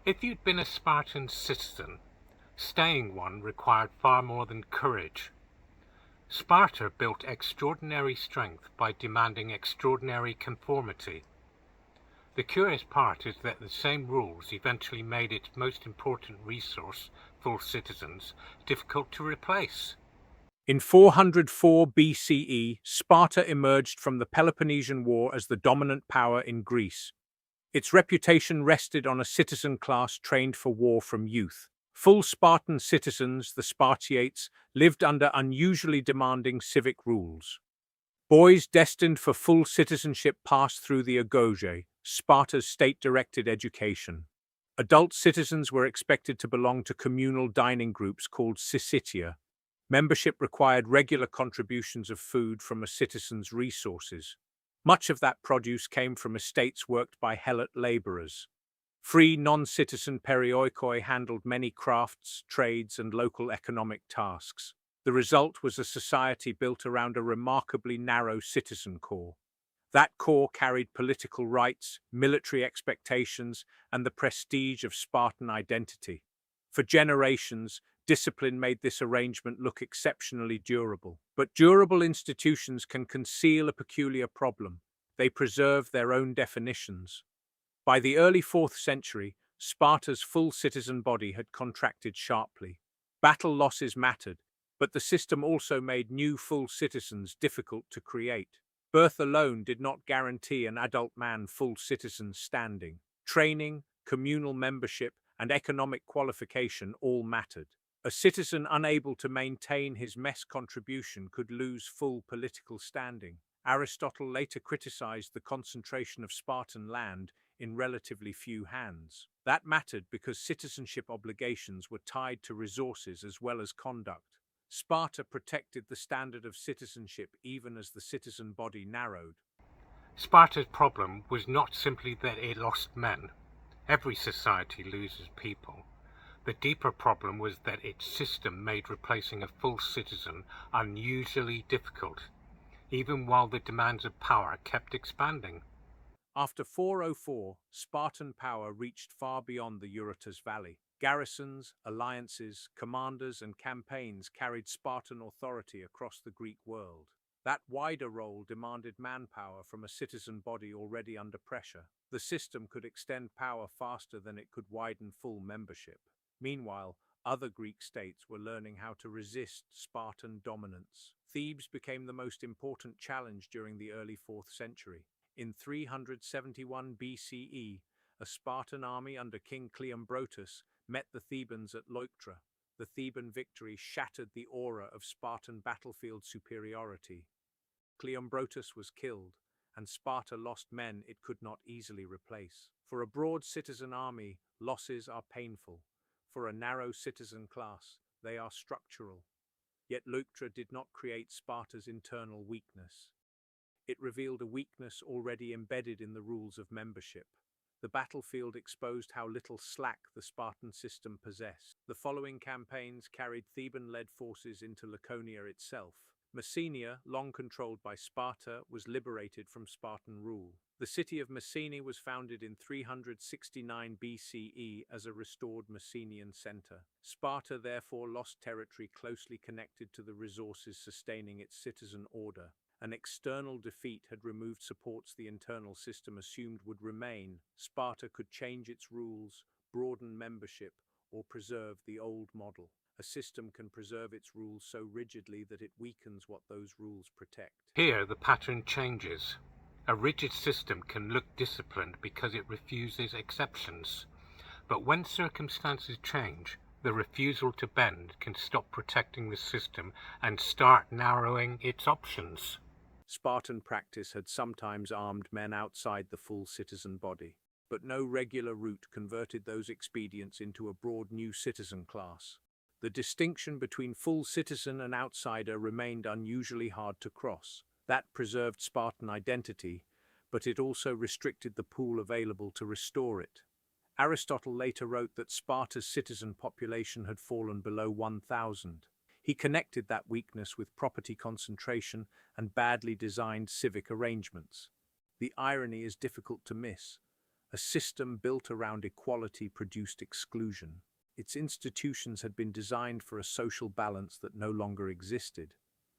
If you'd been a Spartan citizen, staying one required far more than courage. Sparta built extraordinary strength by demanding extraordinary conformity. The curious part is that the same rules eventually made its most important resource, full citizens, difficult to replace. In 404 BCE, Sparta emerged from the Peloponnesian War as the dominant power in Greece. Its reputation rested on a citizen class trained for war from youth. Full Spartan citizens, the Spartiates, lived under unusually demanding civic rules. Boys destined for full citizenship passed through the agoge, Sparta's state-directed education. Adult citizens were expected to belong to communal dining groups called syssitia. Membership required regular contributions of food from a citizen's resources. Much of that produce came from estates worked by helot labourers. Free non-citizen perioikoi handled many crafts, trades, and local economic tasks. The result was a society built around a remarkably narrow citizen core. That core carried political rights, military expectations, and the prestige of Spartan identity. For generations, discipline made this arrangement look exceptionally durable. But durable institutions can conceal a peculiar problem. They preserve their own definitions. By the early 4th century, Sparta's full citizen body had contracted sharply. Battle losses mattered, but the system also made new full citizens difficult to create. Birth alone did not guarantee an adult man full citizen standing. Training, communal membership, and economic qualification all mattered. A citizen unable to maintain his mess contribution could lose full political standing. Aristotle later criticized the concentration of Spartan land in relatively few hands. That mattered because citizenship obligations were tied to resources as well as conduct. Sparta protected the standard of citizenship even as the citizen body narrowed. Sparta's problem was not simply that it lost men. Every society loses people. The deeper problem was that its system made replacing a full citizen unusually difficult, even while the demands of power kept expanding. After 404, Spartan power reached far beyond the Eurotas Valley. Garrisons, alliances, commanders, and campaigns carried Spartan authority across the Greek world. That wider role demanded manpower from a citizen body already under pressure. The system could extend power faster than it could widen full membership. Meanwhile, other Greek states were learning how to resist Spartan dominance. Thebes became the most important challenge during the early 4th century. In 371 BCE, a Spartan army under King Cleombrotus met the Thebans at Leuctra. The Theban victory shattered the aura of Spartan battlefield superiority. Cleombrotus was killed, and Sparta lost men it could not easily replace. For a broad citizen army, losses are painful. For a narrow citizen class, they are structural. Yet Leuctra did not create Sparta's internal weakness. It revealed a weakness already embedded in the rules of membership. The battlefield exposed how little slack the Spartan system possessed. The following campaigns carried Theban-led forces into Laconia itself. Messenia, long controlled by Sparta, was liberated from Spartan rule. The city of Messene was founded in 369 BCE as a restored Messenian center. Sparta therefore lost territory closely connected to the resources sustaining its citizen order. An external defeat had removed supports the internal system assumed would remain. Sparta could change its rules, broaden membership, or preserve the old model. A system can preserve its rules so rigidly that it weakens what those rules protect. Here the pattern changes. A rigid system can look disciplined because it refuses exceptions. But when circumstances change, the refusal to bend can stop protecting the system and start narrowing its options. Spartan practice had sometimes armed men outside the full citizen body, but no regular route converted those expedients into a broad new citizen class. The distinction between full citizen and outsider remained unusually hard to cross. That preserved Spartan identity, but it also restricted the pool available to restore it. Aristotle later wrote that Sparta's citizen population had fallen below 1,000. He connected that weakness with property concentration and badly designed civic arrangements. The irony is difficult to miss. A system built around equality produced exclusion. Its institutions had been designed for a social balance that no longer existed.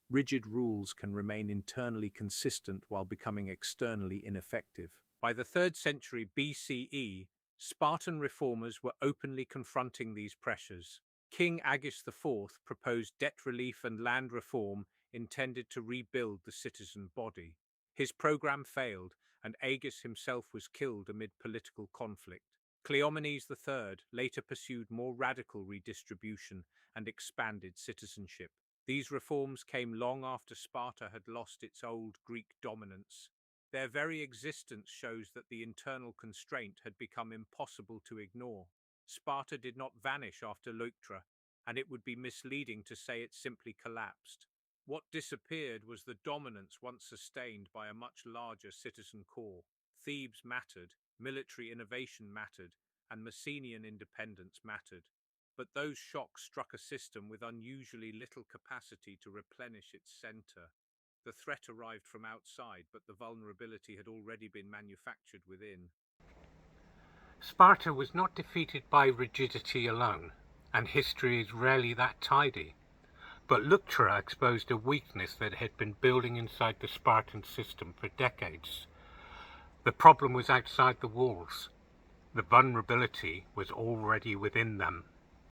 Rigid rules can remain internally consistent while becoming externally ineffective. By the 3rd century BCE, Spartan reformers were openly confronting these pressures. King Agis IV proposed debt relief and land reform intended to rebuild the citizen body. His program failed, and Agis himself was killed amid political conflict. Cleomenes III later pursued more radical redistribution and expanded citizenship. These reforms came long after Sparta had lost its old Greek dominance. Their very existence shows that the internal constraint had become impossible to ignore. Sparta did not vanish after Leuctra, and it would be misleading to say it simply collapsed. What disappeared was the dominance once sustained by a much larger citizen core. Thebes mattered, military innovation mattered, and Messenian independence mattered. But those shocks struck a system with unusually little capacity to replenish its center. The threat arrived from outside, but the vulnerability had already been manufactured within. Sparta was not defeated by rigidity alone, and history is rarely that tidy. But Leuctra exposed a weakness that had been building inside the Spartan system for decades. The problem was outside the walls. The vulnerability was already within them.